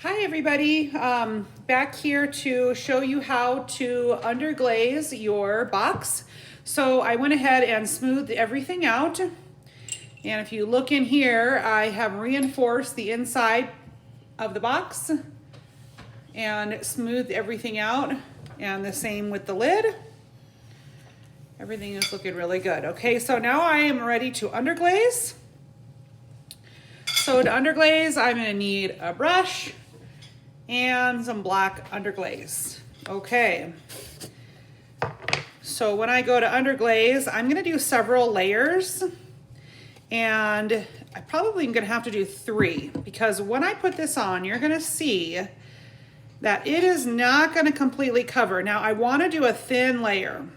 Hi everybody, back here to show you how to underglaze your box. So I went ahead and smoothed everything out. And if you look in here, I have reinforced the inside of the box and smoothed everything out. And the same with the lid. Everything is looking really good. Okay, so now I am ready to underglaze. So to underglaze, I'm gonna need a brush and some black underglaze. Okay. So when I go to underglaze, I'm gonna do several layers, and I probably am gonna have to do 3 because when I put this on, you're gonna see that it is not gonna completely cover. Now I wanna do a thin layer.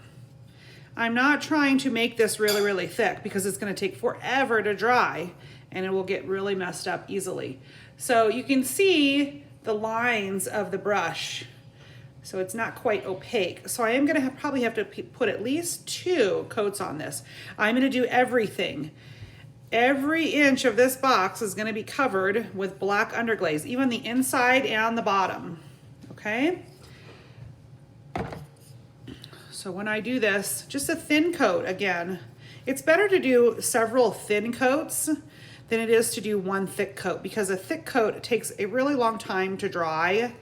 I'm not trying to make this really, really thick because it's gonna take forever to dry and it will get really messed up easily. So you can see the lines of the brush. So it's not quite opaque. So I am gonna probably have to put at least 2 coats on this. I'm gonna do everything. Every inch of this box is gonna be covered with black underglaze, even the inside and the bottom, okay? So when I do this, just a thin coat again. It's better to do several thin coats than it is to do one thick coat because a thick coat takes a really long time to dry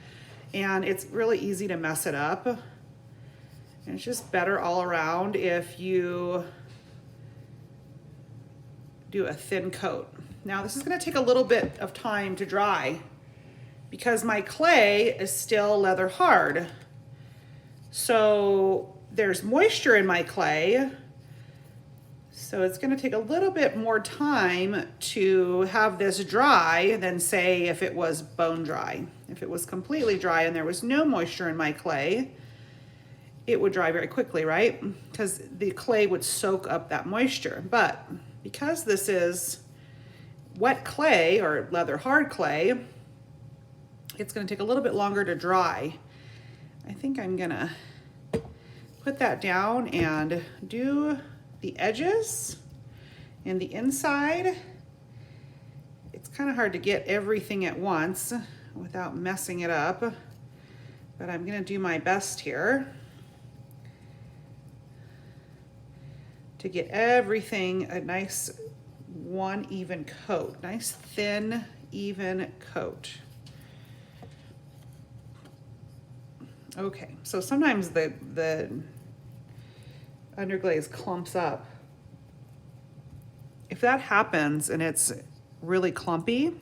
and it's really easy to mess it up. And it's just better all around if you do a thin coat. Now this is gonna take a little bit of time to dry because my clay is still leather hard. So there's moisture in my clay. So it's gonna take a little bit more time to have this dry than say if it was bone dry. If it was completely dry and there was no moisture in my clay, it would dry very quickly, right? Because the clay would soak up that moisture. But because this is wet clay or leather hard clay, it's gonna take a little bit longer to dry. I think I'm gonna put that down and do the edges and the inside. It's kind of hard to get everything at once without messing it up, but I'm gonna do my best here to get everything a nice one even coat, nice thin even coat. Okay, so sometimes the underglaze clumps up. If that happens and it's really clumpy,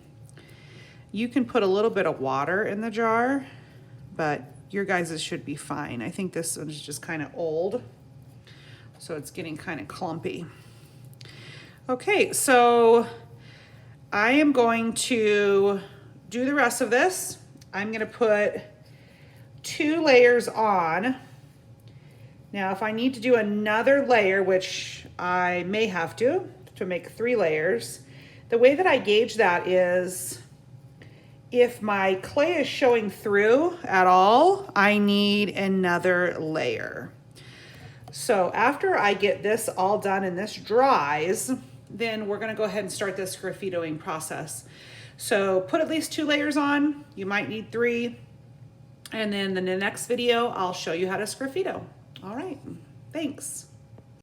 you can put a little bit of water in the jar, but your guys's should be fine. I think this one is just kind of old, so it's getting kind of clumpy. Okay, so I am going to do the rest of this. I'm gonna put 2 layers on. Now, if I need to do another layer, which I may have to make 3 layers, the way that I gauge that is if my clay is showing through at all, I need another layer. So after I get this all done and this dries, then we're gonna go ahead and start this graffitoing process. So put at least 2 layers on, you might need 3, and then in the next video, I'll show you how to sgraffito. All right, thanks.